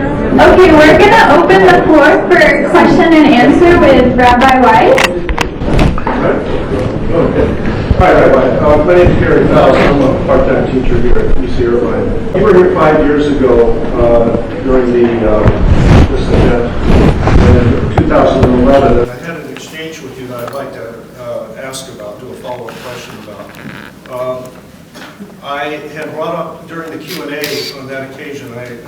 Okay, we're going to open the floor for question and answer with Rabbi Weiss. Okay. Hi, Rabbi. My name is Gary Faust. I'm a part-time teacher here at UCI Rabbi. You were here 5 years ago during this event in 2011. And I had an exchange with you that I'd like to ask about, do a follow-up question about. I had brought up during the Q&A on that occasion, I had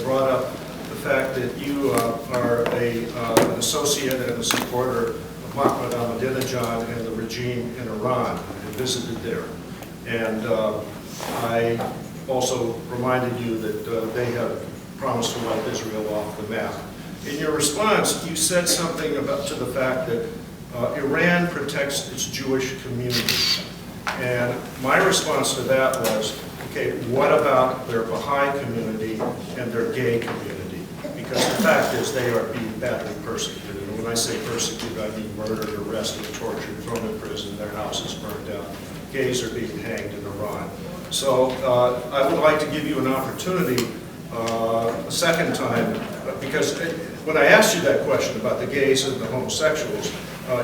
brought up the fact that you are an associate and a supporter of Mahmoud Ahmadinejad and the regime in Iran, and visited there. And I also reminded you that they have promised to wipe Israel off the map. In your response, you said something to the fact that Iran protects its Jewish community. And my response to that was, okay, what about their Baha'i community and their gay community? Because the fact is they are being badly persecuted. And when I say persecuted, I mean murdered, arrested, tortured, thrown in prison, their houses burned down. Gays are being hanged in Iran. So I would like to give you an opportunity a second time, because when I asked you that question about the gays and the homosexuals,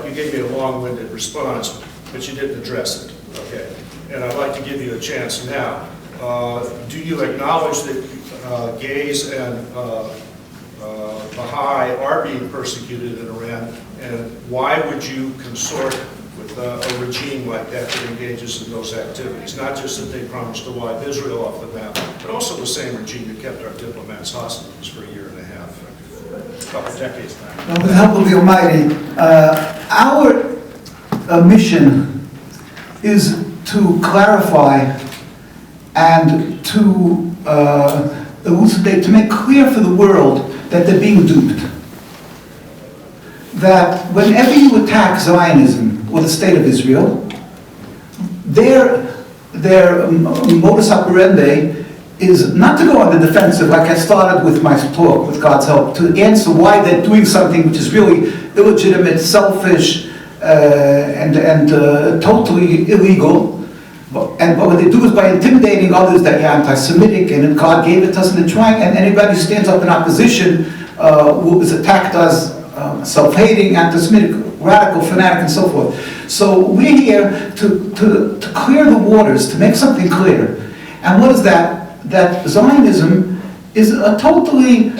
you gave me a long-winded response, but you didn't address it. Okay, and I'd like to give you a chance now. Do you acknowledge that gays and Baha'i are being persecuted in Iran, and why would you consort with a regime like that that engages in those activities? Not just that they promised to wipe Israel off the map, but also the same regime that kept our diplomats hostages for a year and a half, a couple decades now. With the help of the Almighty, our mission is to clarify and to elucidate, to make clear for the world that they're being duped. That whenever you attack Zionism or the State of Israel, their modus operandi is not to go on the defensive, like I started with my talk, with God's help, to answer why they're doing something which is really illegitimate, selfish, and totally illegal. But what they do is by intimidating others that you're anti-Semitic and God gave it to us, and trying, and anybody who stands up in opposition is attacked as self-hating, anti-Semitic, radical, fanatic, and so forth. So we're here to clear the waters, to make something clear. And what is that? That Zionism is a totally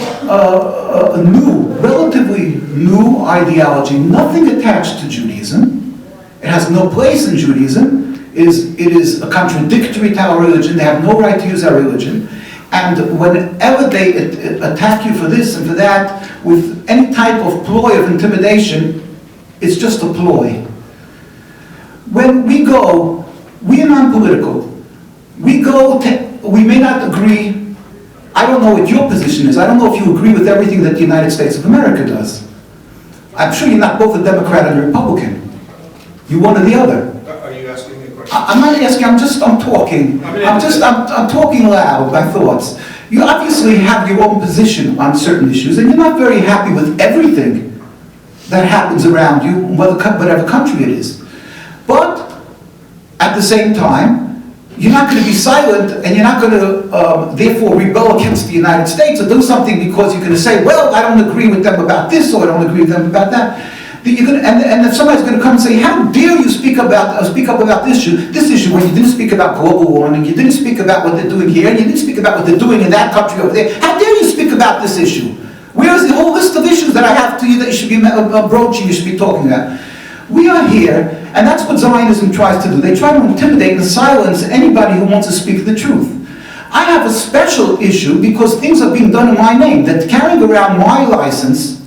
relatively new ideology, nothing attached to Judaism. It has no place in Judaism. It is a contradictory to our religion. They have no right to use our religion. And whenever they attack you for this and for that, with any type of ploy of intimidation, it's just a ploy. When we go, we are non-political. We may not agree. I don't know what your position is. I don't know if you agree with everything that the United States of America does. I'm sure you're not both a Democrat and a Republican. You're one or the other. Are you asking me a question? I'm not asking, I'm talking. I'm talking loud, my thoughts. You obviously have your own position on certain issues, and you're not very happy with everything that happens around you, whatever country it is. But at the same time, you're not going to be silent, and you're not going to, therefore, rebel against the United States or do something because you're going to say, well, I don't agree with them about this, or I don't agree with them about that. And if somebody's going to come and say, how dare you speak up about this issue when you didn't speak about global warming, you didn't speak about what they're doing here, and you didn't speak about what they're doing in that country over there. How dare you speak about this issue? Where is the whole list of issues that I have to you that you should be broaching, you should be talking about? We are here, and that's what Zionism tries to do. They try to intimidate and silence anybody who wants to speak the truth. I have a special issue because things are being done in my name, that carrying around my license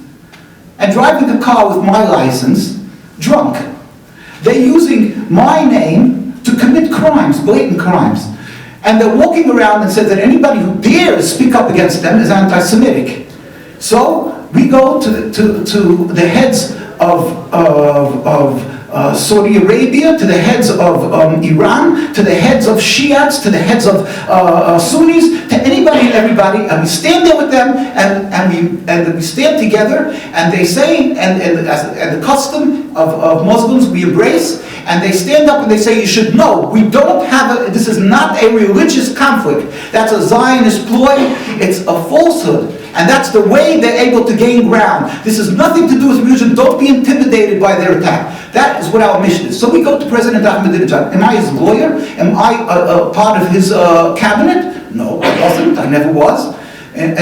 and driving a car with my license, drunk. They're using my name to commit crimes, blatant crimes. And they're walking around and say that anybody who dares speak up against them is anti-Semitic. So we go to the heads of Saudi Arabia, to the heads of Iran, to the heads of Shiites, to the heads of Sunnis, to anybody and everybody, and we stand there with them, and we stand together, and they say, and the custom of Muslims we embrace, and they stand up and they say, you should know, we don't have this is not a religious conflict. That's a Zionist ploy. It's a falsehood. And that's the way they're able to gain ground. This has nothing to do with religion. Don't be intimidated by their attack. That is what our mission is. So we go to President Ahmadinejad. Am I his lawyer? Am I a part of his cabinet? No, I wasn't. I never was. And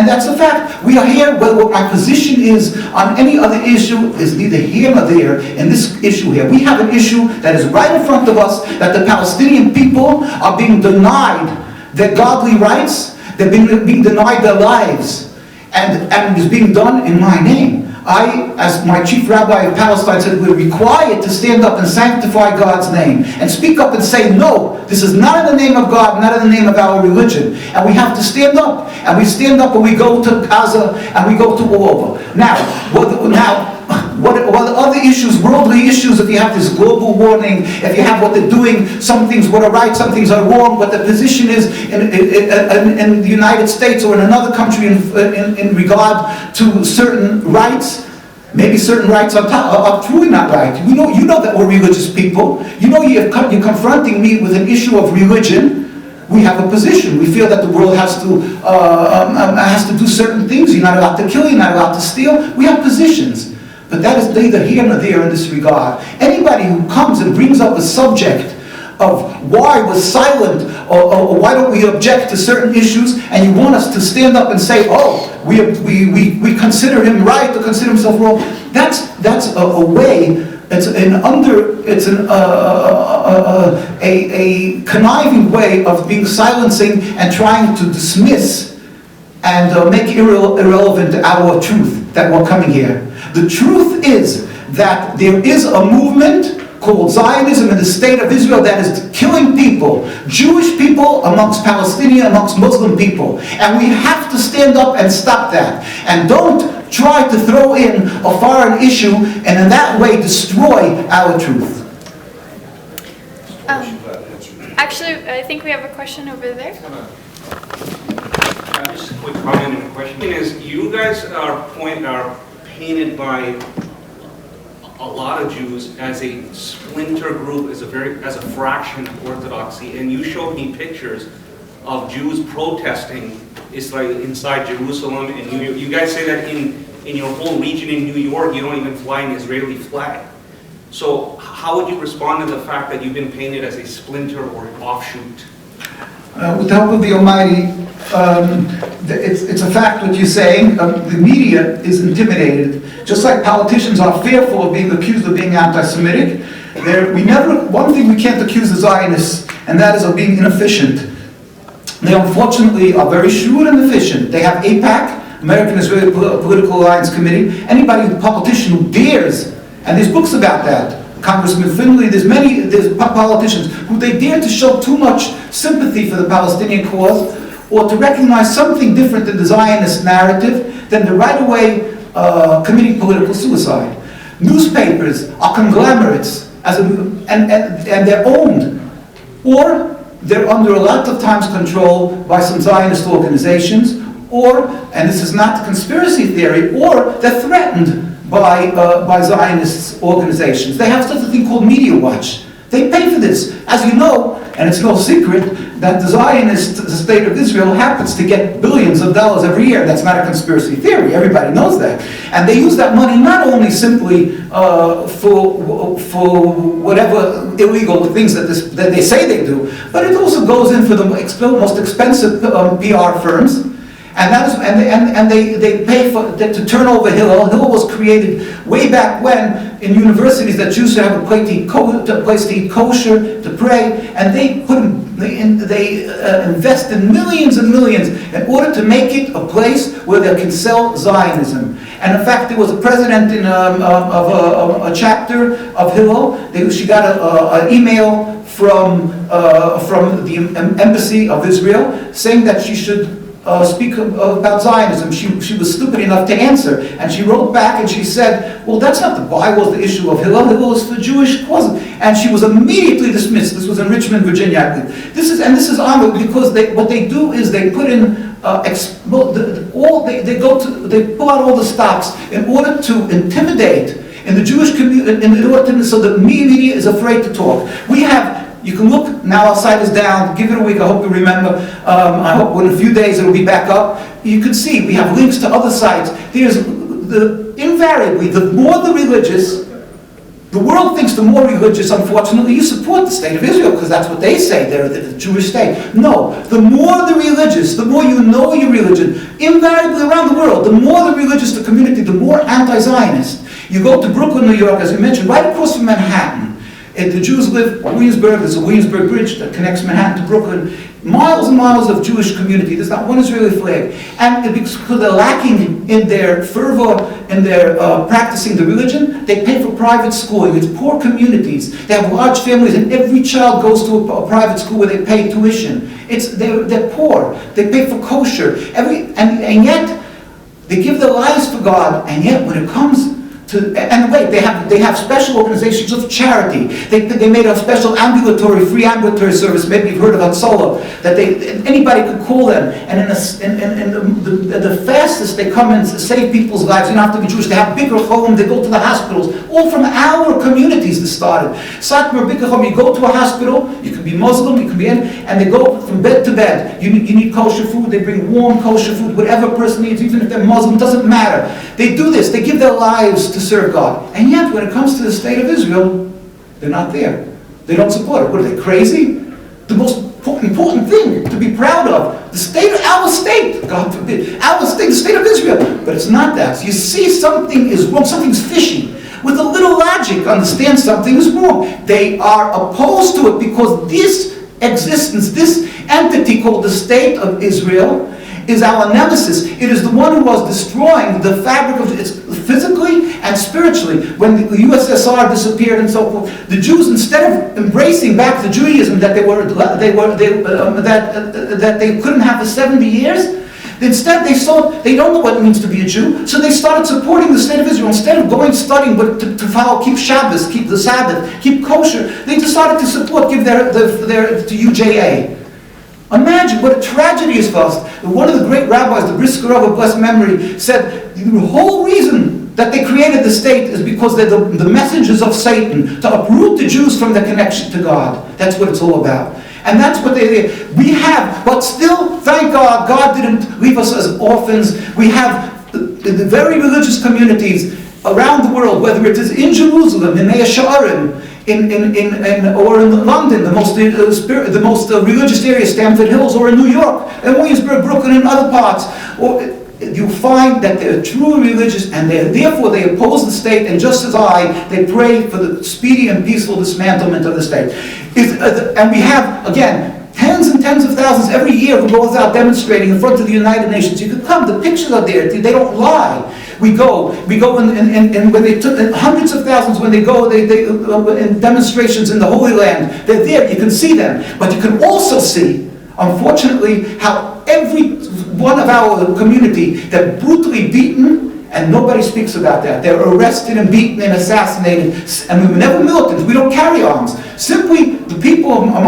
that's a fact. We are here, well, what my position is on any other issue is neither here nor there in this issue here. We have an issue that is right in front of us, that the Palestinian people are being denied their godly rights, they're being denied their lives, and it is being done in my name. I, as my chief rabbi of Palestine said, we're required to stand up and sanctify God's name and speak up and say, no, this is not in the name of God, not in the name of our religion. And we have to stand up. And we stand up and we go to Gaza and we go to all over. Now, what are other issues, worldly issues, if you have this global warming, if you have what they're doing, some things what are right, some things are wrong, what the position is in the United States or in another country in regard to certain rights. Maybe certain rights are truly not right. You know that we're religious people. You know you're confronting me with an issue of religion. We have a position. We feel that the world has to do certain things. You're not allowed to kill, you're not allowed to steal. We have positions. But that is neither here nor there in this regard. Anybody who comes and brings up a subject of why we're silent or why don't we object to certain issues, and you want us to stand up and say, oh, we consider him right or consider himself wrong, that's a way, it's a conniving way of being silencing and trying to dismiss and make irrelevant our truth that we're coming here. The truth is that there is a movement called Zionism in the state of Israel that is killing people, Jewish people amongst Palestinian, amongst Muslim people. And we have to stand up and stop that. And don't try to throw in a foreign issue and in that way destroy our truth. Actually, I think we have a question over there. Just a quick comment and question is, you guys are painted by a lot of Jews as a splinter group, as a fraction of Orthodoxy, and you showed me pictures of Jews protesting inside Jerusalem, and you guys say that in your whole region in New York you don't even fly an Israeli flag. So how would you respond to the fact that you've been painted as a splinter or offshoot? With the help of the Almighty, it's a fact what you're saying. The media is intimidated. Just like politicians are fearful of being accused of being anti-Semitic, one thing we can't accuse the Zionists, and that is of being inefficient. They unfortunately are very shrewd and efficient. They have AIPAC, American Israeli Political Alliance Committee. Anybody, politician who dares, and there's books about that, Congressman Finley, there's politicians who they dare to show too much sympathy for the Palestinian cause or to recognize something different than the Zionist narrative, then they're right away committing political suicide. Newspapers are conglomerates and they're owned, or they're under a lot of times control by some Zionist organizations, or, and this is not conspiracy theory, or they're threatened by Zionist organizations. They have such a thing called Media Watch. They pay for this. As you know, and it's no secret, that the Zionist state of Israel happens to get billions of dollars every year. That's not a conspiracy theory. Everybody knows that. And they use that money not only simply for whatever illegal things that they say they do, but it also goes in for the most expensive PR firms. And they pay to turn over Hillel. Hillel was created way back when in universities that Jews should have a place to eat kosher, to pray, and they invest in millions and millions in order to make it a place where they can sell Zionism. And in fact, there was a president of a chapter of Hillel. She got an email from the embassy of Israel saying that she should speak about Zionism. She was stupid enough to answer, and she wrote back and she said, well, that's not the Bible, the issue of Hillel. Hillel is for Jewish causes. And she was immediately dismissed. This was in Richmond, Virginia, I believe. This is honored because what they do is they put in they pull out all the stops in order to intimidate in the Jewish community, so the media is afraid to talk. We have, you can look, now our site is down, give it a week, I hope you remember. I hope in a few days it'll be back up. You can see, we have links to other sites. Invariably, the more the religious, the world thinks the more religious, unfortunately, you support the state of Israel, because that's what they say, they're the Jewish state. No, the more the religious, the more you know your religion, invariably around the world, the more the religious the community, the more anti-Zionist. You go to Brooklyn, New York, as I mentioned, right across from Manhattan. And the Jews live in Williamsburg, there's a Williamsburg Bridge that connects Manhattan to Brooklyn. Miles and miles of Jewish community, there's not one Israeli flag. And because they're lacking in their fervor, in their practicing the religion, they pay for private schooling. It's poor communities. They have large families, and every child goes to a private school where they pay tuition. They're poor. They pay for kosher. And yet, they give their lives for God, and yet when it comes and wait, they have special organizations of charity. They made a special free ambulatory service. Maybe you've heard of Hatzolah, that anybody could call them. And the fastest they come and save people's lives. You don't have to be Jewish. They have bigger homes. They go to the hospitals. All from our communities. This started. Satmar Bikkur Home. You go to a hospital. You can be Muslim. You can be and they go from bed to bed. You need kosher food. They bring warm kosher food. Whatever a person needs, even if they're Muslim, doesn't matter. They do this. They give their lives to serve God. And yet, when it comes to the state of Israel, they're not there. They don't support it. What are they, crazy? The most important thing to be proud of, the state of our state, God forbid, our state, the state of Israel. But it's not that. So you see something is wrong, something's fishy. With a little logic, understand something is wrong. They are opposed to it because this existence, this entity called the state of Israel, is our nemesis. It is the one who was destroying the fabric of it physically and spiritually. When the USSR disappeared and so forth, the Jews, instead of embracing back the Judaism that that they couldn't have for 70 years, instead they saw they don't know what it means to be a Jew, so they started supporting the state of Israel. Instead of going studying, but to follow, keep Shabbos, keep the Sabbath, keep kosher, they decided to support, give their to UJA. Imagine what a tragedy is for us. One of the great rabbis, the Brisker Rav of blessed memory, said the whole reason that they created the state is because they're the messengers of Satan, to uproot the Jews from their connection to God. That's what it's all about. And that's what we have. But still, thank God, God didn't leave us as orphans. We have the very religious communities around the world, whether it is in Jerusalem, in Mea She'arim, or in London, the most religious area, Stamford Hills, or in New York, and Williamsburg, Brooklyn, and other parts. You find that they're truly religious, and therefore they oppose the state, and just as they pray for the speedy and peaceful dismantlement of the state. And we have, again, tens and tens of thousands every year who goes out demonstrating in front of the United Nations. You can come, the pictures are there, they don't lie. We go and when they took hundreds of thousands when they go in demonstrations in the Holy Land, they're there, you can see them. But you can also see, unfortunately, how every one of our community, they're brutally beaten, and nobody speaks about that. They're arrested and beaten and assassinated, and we were never militants. We don't carry arms. Simply, the people of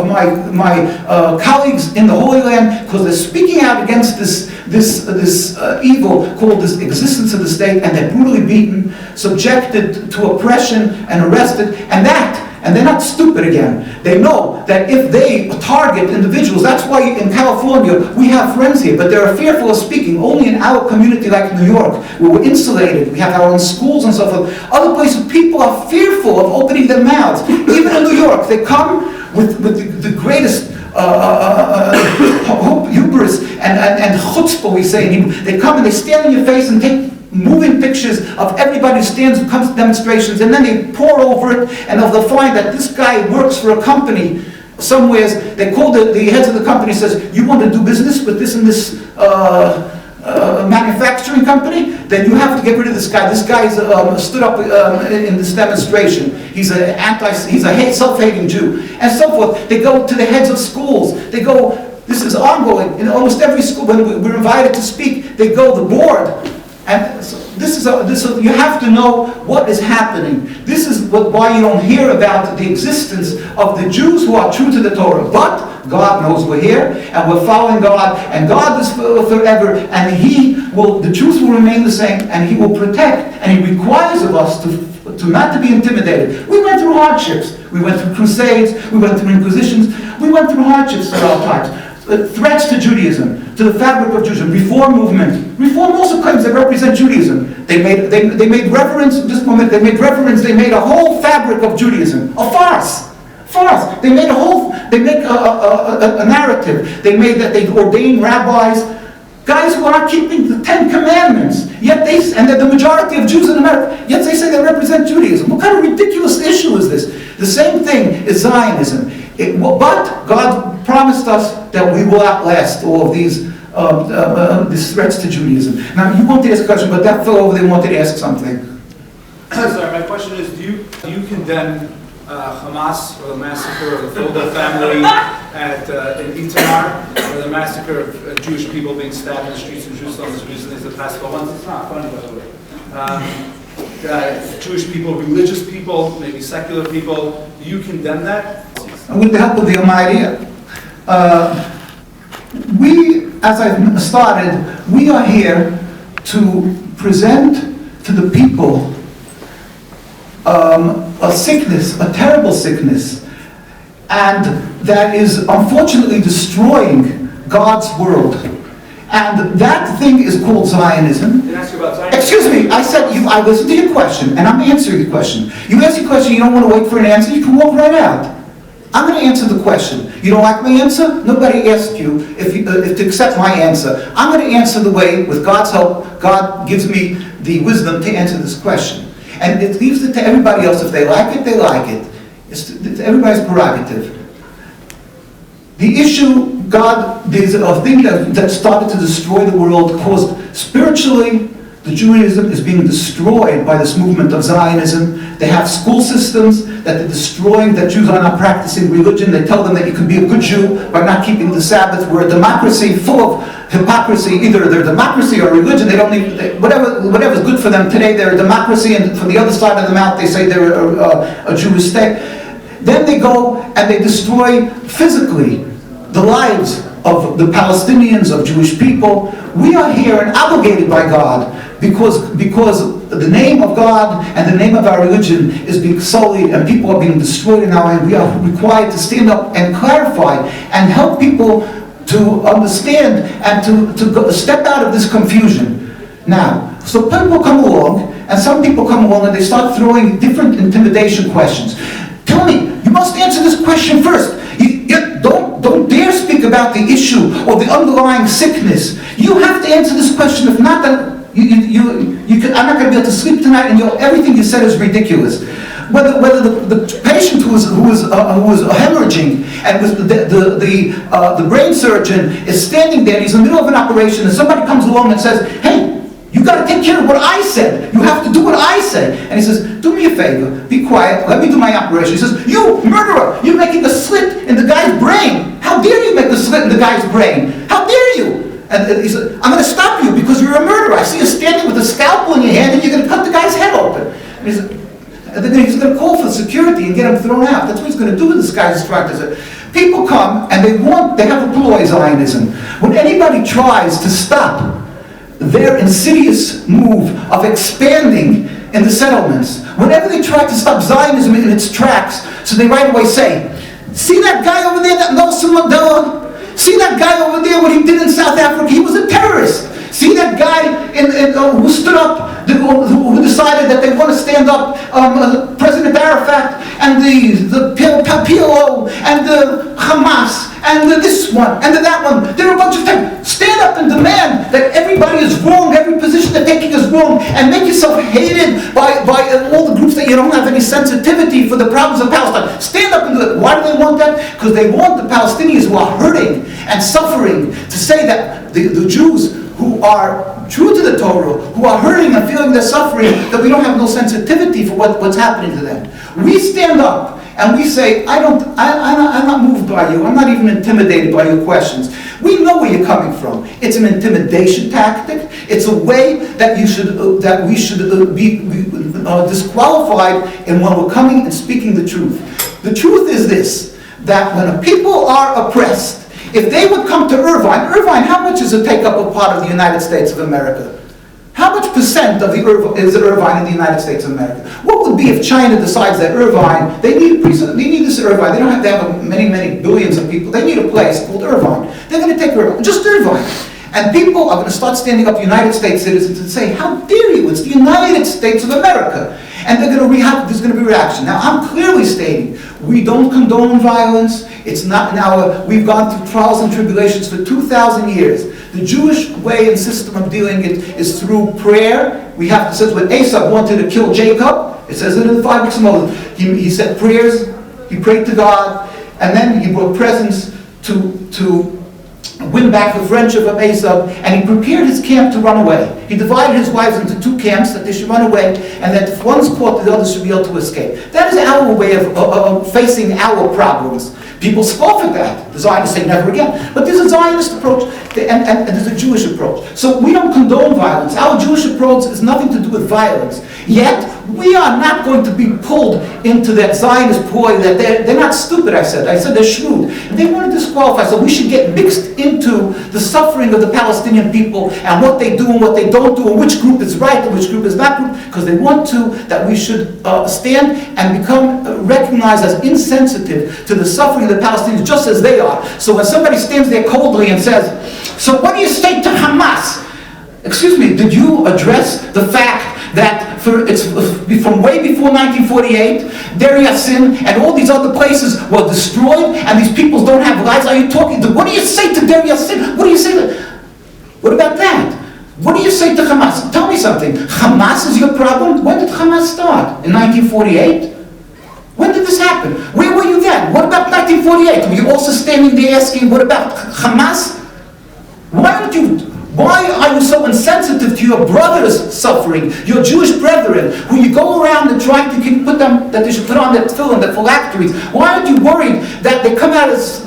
my colleagues in the Holy Land, because they're speaking out against this evil called this existence of the state, and they're brutally beaten, subjected to oppression, and arrested, and they're not stupid again. They know that if they target individuals, that's why in California we have friends here, but they're fearful of speaking. Only in our community like New York, where we're insulated, we have our own schools and so forth. Other places, people are fearful of opening their mouths. Even in New York, they come with the greatest hubris and chutzpah, we say in Hebrew. They come and they stand in your face and take moving pictures of everybody who stands and comes to demonstrations, and then they pour over it, and they'll find that this guy works for a company somewhere. They call the heads of the company, says, you want to do business with this and this manufacturing company? Then you have to get rid of this guy. This guy's stood up in this demonstration. He's a self-hating Jew, and so forth. They go to the heads of schools. They go, this is ongoing. In almost every school, when we're invited to speak, they go, the board. And so you have to know what is happening. This is why you don't hear about the existence of the Jews who are true to the Torah. But God knows we're here, and we're following God, and God is forever, and the truth will remain the same, and He will protect, and He requires of us to not to be intimidated. We went through hardships. We went through crusades. We went through inquisitions. We went through hardships at all times. Threats to Judaism, to the fabric of Judaism, Reform movement. Reform also claims they represent Judaism. They made reverence, just a moment, they made a whole fabric of Judaism. A farce. They make a narrative. They ordained rabbis, guys who are keeping the 10 Commandments, and they're the majority of Jews in America, yet they say they represent Judaism. What kind of ridiculous issue is this? The same thing is Zionism. But God promised us that we will outlast all of these threats to Judaism. Now, you wanted to ask a question, but that fellow over there wanted to ask something. Sorry, my question is, do you condemn Hamas or the massacre of the Fulda family in Itamar, or the massacre of Jewish people being stabbed in the streets of Jerusalem as recently as the past 12 months? It's not funny, by the way. Jewish people, religious people, maybe secular people, do you condemn that? With the help of the Almighty, as I've started, we are here to present to the people a sickness, a terrible sickness, and that is unfortunately destroying God's world. And that thing is called Zionism. Did I ask you about Zionism? Excuse me, I listened to your question, and I'm answering your question. You ask your question, you don't want to wait for an answer, you can walk right out. I'm going to answer the question. You don't like my answer? Nobody asked you if to accept my answer. I'm going to answer the way, with God's help, God gives me the wisdom to answer this question. And it leaves it to everybody else. If they like it, they like it. It's everybody's prerogative. The issue, there's a thing that started to destroy the world, caused spiritually, the Judaism is being destroyed by this movement of Zionism. They have school systems that they're destroying, that Jews are not practicing religion. They tell them that you can be a good Jew by not keeping the Sabbath. We're a democracy full of hypocrisy. Either they're democracy or religion. They don't need, whatever's good for them today, they're a democracy, and from the other side of the mouth they say they're a Jewish state. Then they go and they destroy physically the lives of the Palestinians, of Jewish people. We are here and obligated by God because the name of God and the name of our religion is being sullied and people are being destroyed in our land. We are required to stand up and clarify and help people to understand and to step out of this confusion. Now, so people come along, and some people come along and they start throwing different intimidation questions. Tell me, you must answer this question first. Don't dare speak about the issue or the underlying sickness. You have to answer this question. If not, then I'm not going to be able to sleep tonight, and everything you said is ridiculous. Whether the patient who was hemorrhaging and the brain surgeon is standing there, and he's in the middle of an operation, and somebody comes along and says, "Hey, you got to take care of what I said. You have to do what I say." And he says, "Do me a favor, be quiet, let me do my operation." He says, "You murderer, you're making a slit in the guy's brain. How dare you make a slit in the guy's brain? How dare you?" And he said, "I'm going to stop you because you're a murderer. I see you standing with a scalpel in your hand and you're going to cut the guy's head open." And then he's going to call for security and get him thrown out. That's what he's going to do with this guy's instructors. People come and they have a ploy, Zionism. When anybody tries to stop their insidious move of expanding in the settlements, whenever they try to stop Zionism in its tracks, so they right away say, "See that guy over there, that Nelson Mandela? See that guy over there, what he did in South Africa? He was a terrorist. See that guy who stood up, who decided that they want to stand up, President Arafat, and the PLO, and the Hamas, and this one, and that one. There are a bunch of things. Stand up and demand that everybody is wrong, every position they're taking is wrong, and make yourself hated by all the groups that you don't have any sensitivity for the problems of Palestine. Stand up and do it." Why do they want that? Because they want the Palestinians who are hurting and suffering to say that the Jews who are true to the Torah, who are hurting and feeling their suffering, that we don't have no sensitivity for what's happening to them. We stand up and we say, I'm not moved by you. I'm not even intimidated by your questions. We know where you're coming from. It's an intimidation tactic. It's a way that we should be disqualified in when we're coming and speaking the truth. The truth is this, that when people are oppressed, if they would come to Irvine, how much does it take up a part of the United States of America? How much percent of is Irvine in the United States of America? What would be if China decides that Irvine, they need this Irvine, they don't have to have many, many billions of people, they need a place called Irvine. They're going to take Irvine, just Irvine. And people are going to start standing up, United States citizens, and say, how dare you, it's the United States of America. And there's going to be reaction. Now, I'm clearly stating, we don't condone violence. It's not now, we've gone through trials and tribulations for 2,000 years. The Jewish way and system of dealing it is through prayer. We have to say when Esau wanted to kill Jacob, it says it in the 5 books of Moses, he said prayers, he prayed to God, and then he brought presents to win back the friendship of Esau, and he prepared his camp to run away. He divided his wives into 2 camps, that they should run away, and that if one's caught, the other should be able to escape. That is our way of facing our problems. People scoff at that. The Zionists say never again. But there's a Zionist approach, and there's a Jewish approach. So we don't condone violence. Our Jewish approach has nothing to do with violence. Yet, we are not going to be pulled into that Zionist ploy that they're not stupid, I said they're shrewd. And they want to disqualify, so we should get mixed into the suffering of the Palestinian people and what they do and what they don't do and which group is right and which group is not group, because they want that we should stand and become recognized as insensitive to the suffering of the Palestinians just as they are. So when somebody stands there coldly and says, so what do you say to Hamas? Excuse me, did you address the fact that it's from way before 1948, Deir Yassin and all these other places were destroyed and these peoples don't have lives? Are you talking what do you say to Deir Yassin? What do you say what about that? What do you say to Hamas? Tell me something. Hamas is your problem? When did Hamas start? In 1948? When did this happen? Where were you then? What about 1948? Were you also standing there asking, what about Hamas? Why are you so insensitive to your brothers' suffering, your Jewish brethren, who you go around and try to put them, that they should put on that tefillin, that phylacteries? Why aren't you worried that they come out as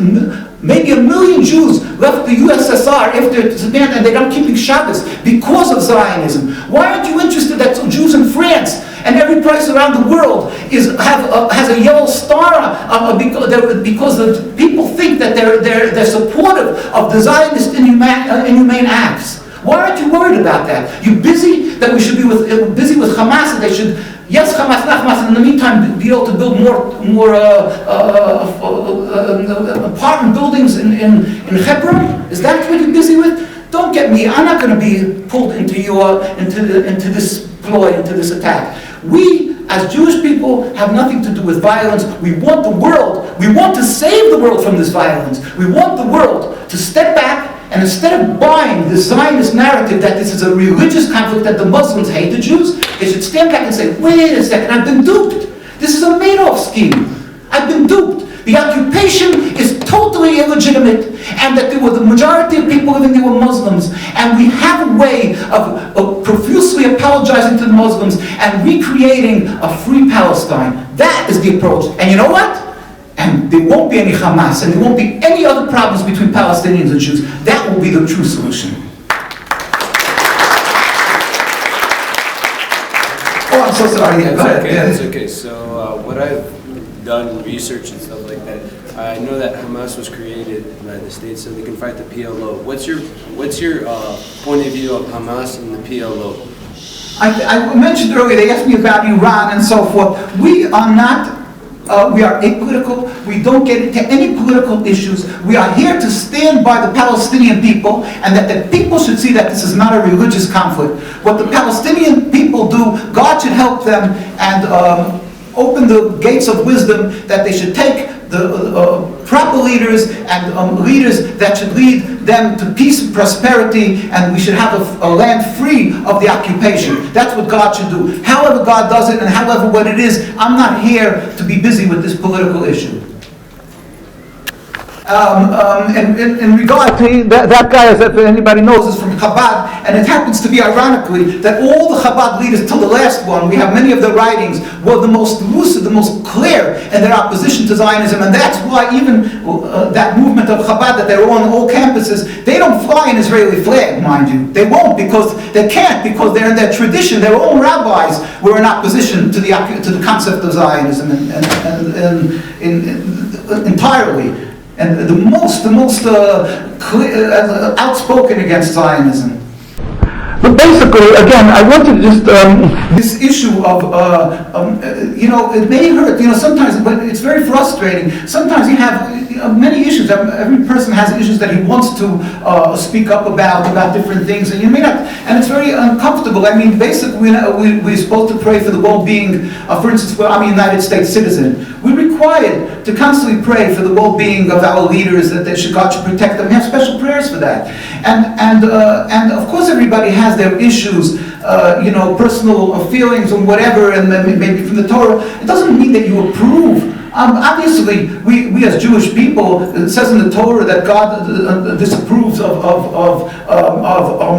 maybe 1 million Jews left the USSR after Sudan and they're not keeping Shabbos because of Zionism? Why aren't you interested that Jews in France and every place around the world has a yellow star because the people think that they're supportive of the Zionist inhumane acts? Why aren't you worried about that? You busy that we should be busy with Hamas, and they should, yes, Hamas, not Hamas, and in the meantime be able to build more apartment buildings in Hebron? Is that what you're busy with? Don't get me. I'm not going to be pulled into this ploy, into this attack. We, as Jewish people, have nothing to do with violence. We want to save the world from this violence. We want the world to step back, and instead of buying the Zionist narrative that this is a religious conflict, that the Muslims hate the Jews, they should stand back and say, wait a second, I've been duped. This is a Madoff scheme. I've been duped. The occupation is totally illegitimate, and that the majority of people living there were Muslims, and we have a way of profusely apologizing to the Muslims and recreating a free Palestine. That is the approach. And you know what? And there won't be any Hamas, and there won't be any other problems between Palestinians and Jews. That will be the true solution. Oh, I'm so sorry. Yeah, go ahead. Okay, that's okay. So what I've done research and stuff like that, I know that Hamas was created by the state so they can fight the PLO. What's your point of view of Hamas and the PLO? I mentioned earlier, they asked me about Iran and so forth. We are not, we are apolitical. We don't get into any political issues. We are here to stand by the Palestinian people, and that the people should see that this is not a religious conflict. What the Palestinian people do, God should help them and open the gates of wisdom, that they should take the proper leaders and leaders that should lead them to peace and prosperity, and we should have a land free of the occupation. That's what God should do. However God does it and however what it is, I'm not here to be busy with this political issue. In regard to that guy, as if anybody knows, is from Chabad, and it happens to be, ironically, that all the Chabad leaders, till the last one, we have many of their writings, were the most lucid, the most clear in their opposition to Zionism, and that's why even that movement of Chabad, that they're on all campuses, they don't fly an Israeli flag, mind you. They won't, because they can't, because they're in their tradition. Their own rabbis were in opposition to the concept of Zionism, and entirely, and the most outspoken against Zionism. But basically, again, I want to just, this issue of, it may hurt, sometimes, but it's very frustrating. Sometimes you have many issues. Every person has issues that he wants to speak up about different things, and you may not, and it's very uncomfortable. I mean, basically, we're supposed to pray for the well-being, for instance, I'm a United States citizen. We're required to constantly pray for the well-being of our leaders, that God should protect them. We have special prayers for that. And of course everybody has their issues, personal feelings or whatever, and then maybe from the Torah. It doesn't mean that you approve. Obviously, we as Jewish people, it says in the Torah that God disapproves of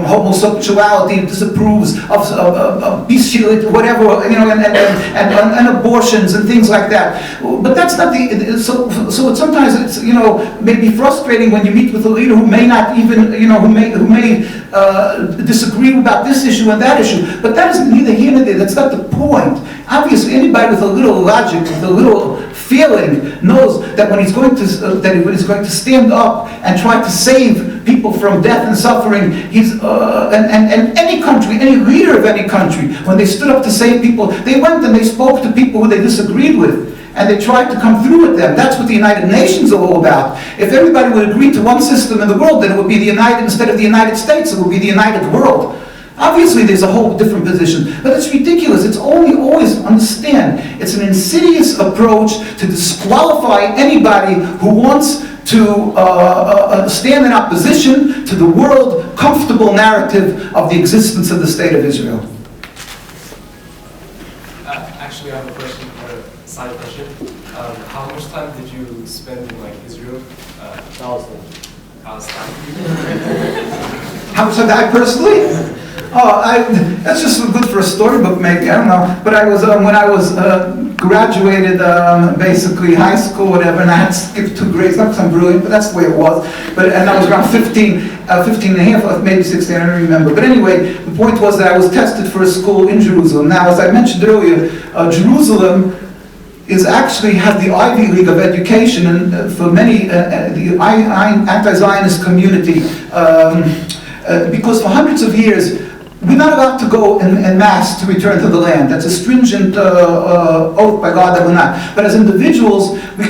homosexuality, disapproves of bestiality, whatever, and abortions and things like that. But that's not so sometimes it's, maybe frustrating when you meet with a leader who may not even, who may disagree about this issue and that issue. But that is neither here nor there. That's not the point. Obviously, anybody with a little logic, with a little feeling, knows that when he's going to stand up and try to save people from death and suffering, and any country, any leader of any country, when they stood up to save people, they went and they spoke to people who they disagreed with, and they tried to come through with them. That's what the United Nations are all about. If everybody would agree to one system in the world, then it would be instead of the United States, it would be the United World. Obviously, there's a whole different position, but it's ridiculous. It's always understand, it's an insidious approach to disqualify anybody who wants to stand in opposition to the world comfortable narrative of the existence of the State of Israel. Actually, I have a question, a side question. How much time did you spend in Israel? Palestine. How much did I personally? That's just good for a storybook, maybe. I don't know. But I was when I was graduated, basically high school, whatever, and I had skipped 2 grades. Not because I'm brilliant, but that's the way it was. And I was around 15 and a half, maybe 16. I don't remember. But anyway, the point was that I was tested for a school in Jerusalem. Now, as I mentioned earlier, Jerusalem actually has the Ivy League of education, and for many the anti-Zionist community, because for hundreds of years. We're not allowed to go en masse to return to the land. That's a stringent oath by God that we're not. But as individuals, we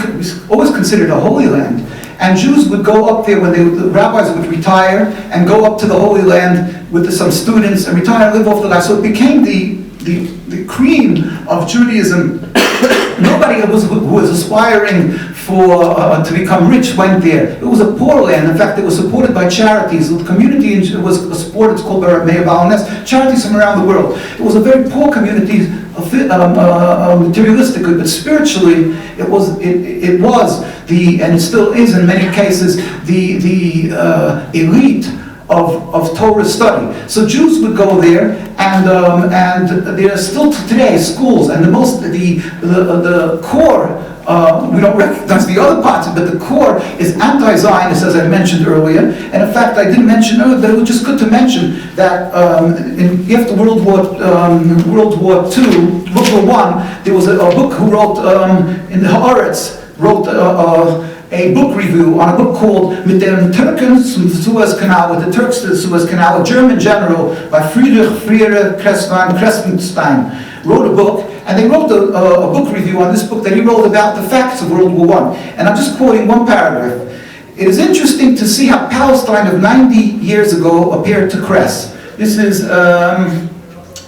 always considered a holy land. And Jews would go up there when the rabbis would retire and go up to the Holy Land with some students and retire and live off the life. So it became the cream of Judaism. Nobody who was aspiring to become rich went there. It was a poor land. In fact, it was supported by charities. The community was supported. It's called charities from around the world. It was a very poor community, materialistically, but spiritually, it was and it still is in many cases the elite of Torah study. So Jews would go there, and there are still today schools, and the core. We don't recognize the other parts, but the core is anti-Zionist, as I mentioned earlier. And in fact, I didn't mention earlier, but it was just good to mention that after World War II, World War I, there was a book who wrote in the Haaretz, wrote a book review on a book called Mit dem Türken zum Suez Canal, with the Turks to the Suez Canal, a German general by Friedrich Krestenstein wrote a book, and they wrote a book review on this book that he wrote about the facts of World War I. And I'm just quoting one paragraph. It is interesting to see how Palestine of 90 years ago appeared to Kress. This is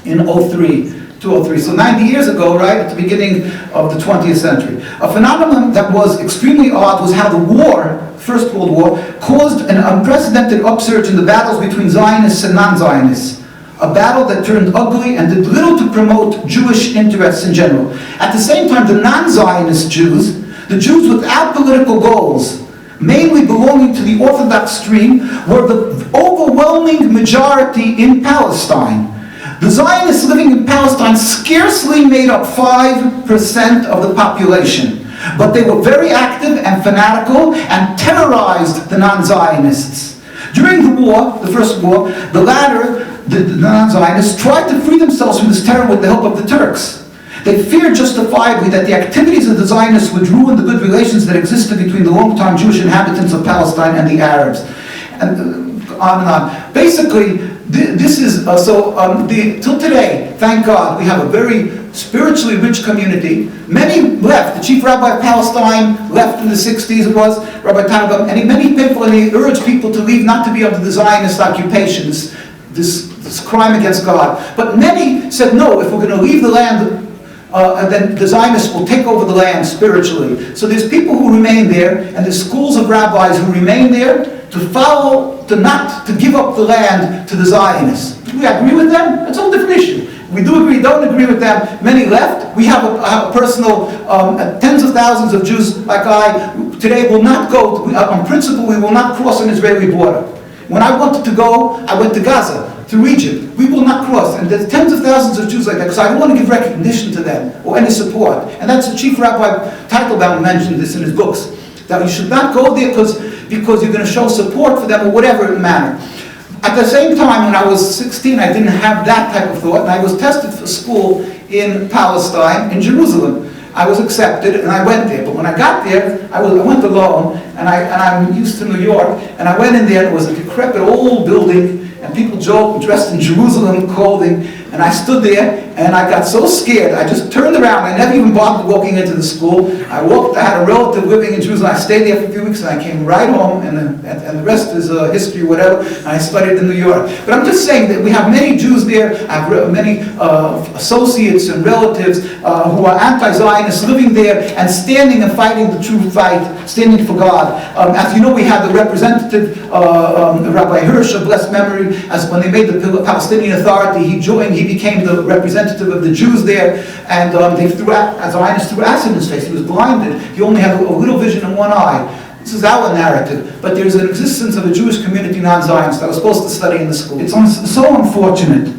in 203. So 90 years ago, right, at the beginning of the 20th century. A phenomenon that was extremely odd was how the war, First World War, caused an unprecedented upsurge in the battles between Zionists and non-Zionists. A battle that turned ugly and did little to promote Jewish interests in general. At the same time, the non-Zionist Jews, the Jews without political goals, mainly belonging to the Orthodox stream, were the overwhelming majority in Palestine. The Zionists living in Palestine scarcely made up 5% of the population, but they were very active and fanatical and terrorized the non-Zionists. During the war, the First War, the non-Zionists tried to free themselves from this terror with the help of the Turks. They feared justifiably that the activities of the Zionists would ruin the good relations that existed between the long-time Jewish inhabitants of Palestine and the Arabs. And on and on. Basically, this is, till today, thank God, we have a very spiritually rich community. Many left. The chief rabbi of Palestine left in the 60s, it was, Rabbi Tanagam, and many people, and he urged people to leave, not to be under the Zionist occupation, this crime against God. But many said, no, if we're going to leave the land, then the Zionists will take over the land spiritually. So there's people who remain there, and there's schools of rabbis who remain there to follow, to give up the land to the Zionists. Do we agree with them? That's a whole different issue. We do agree, don't agree with them. Many left. We have a personal, tens of thousands of Jews like I today will not go, on principle, we will not cross an Israeli border. When I wanted to go, I went to Gaza, through Egypt. We will not cross. And there's tens of thousands of Jews like that, because I don't want to give recognition to them, or any support. And that's the Chief Rabbi Teitelbaum mentioned this in his books, that you should not go there because you're going to show support for them, or whatever manner. At the same time, when I was 16, I didn't have that type of thought, and I was tested for school in Palestine, in Jerusalem. I was accepted, and I went there. But when I got there, I went alone, and I'm used to New York, and I went in there, and it was a decrepit old building, and people dressed in Jerusalem clothing, and I stood there, and I got so scared, I just turned around. I never even bothered walking into the school. I had a relative living in Jerusalem. I stayed there for a few weeks, and I came right home, and the rest is history, whatever, and I studied in New York. But I'm just saying that we have many Jews there. I have many associates and relatives who are anti-Zionists living there and standing and fighting the true fight, standing for God. As you know, we had the representative, Rabbi Hirsch, of blessed memory, as when they made the Palestinian Authority, he became the representative of the Jews there, and Zionists threw acid in his face. He was blinded. He only had a little vision in one eye. This is our narrative, but there's an existence of a Jewish community, non-Zionist, that was supposed to study in the school. It's so unfortunate.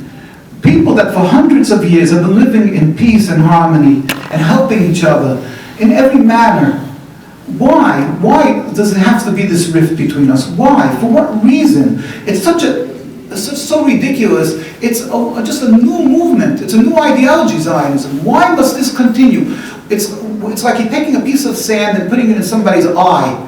People that for hundreds of years have been living in peace and harmony and helping each other in every manner. Why? Why does it have to be this rift between us? Why? For what reason? It's so ridiculous. It's just a new movement. It's a new ideology, Zionism. Why must this continue? It's like you're taking a piece of sand and putting it in somebody's eye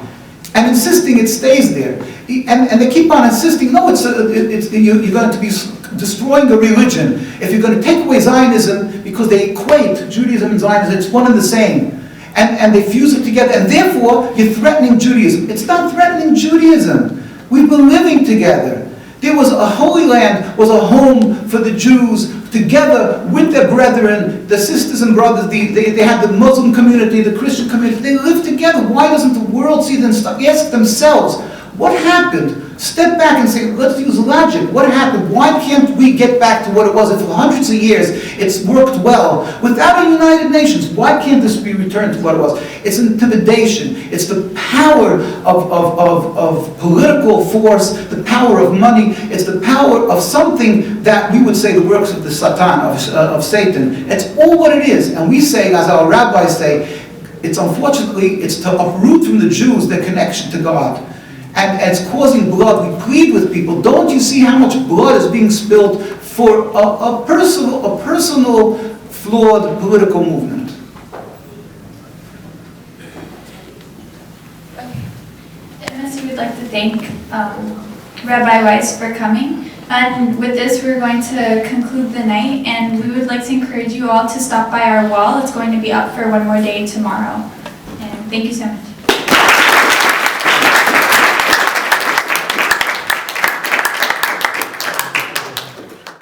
and insisting it stays there. And they keep on insisting, no, you're going to be destroying a religion. If you're going to take away Zionism, because they equate Judaism and Zionism, it's one and the same. And they fuse it together, and therefore you're threatening Judaism. It's not threatening Judaism. We've been living together. There was a Holy Land, was a home for the Jews, together with their brethren, the sisters and brothers. They had the Muslim community, the Christian community. They lived together. Why doesn't the world see them? Ask themselves, what happened? Step back and say, let's use logic. What happened? Why can't we get back to what it was? If for hundreds of years it's worked well without a United Nations, why can't this be returned to what it was? It's intimidation. It's the power of political force, the power of money. It's the power of something that we would say the works of the Satan, of Satan. It's all what it is. And we say, as our rabbis say, it's to uproot from the Jews their connection to God. And it's causing blood. We plead with people. Don't you see how much blood is being spilled for a personal, flawed political movement? Okay. And we would like to thank Rabbi Weiss for coming. And with this, we're going to conclude the night. And we would like to encourage you all to stop by our wall. It's going to be up for one more day tomorrow. And thank you so much.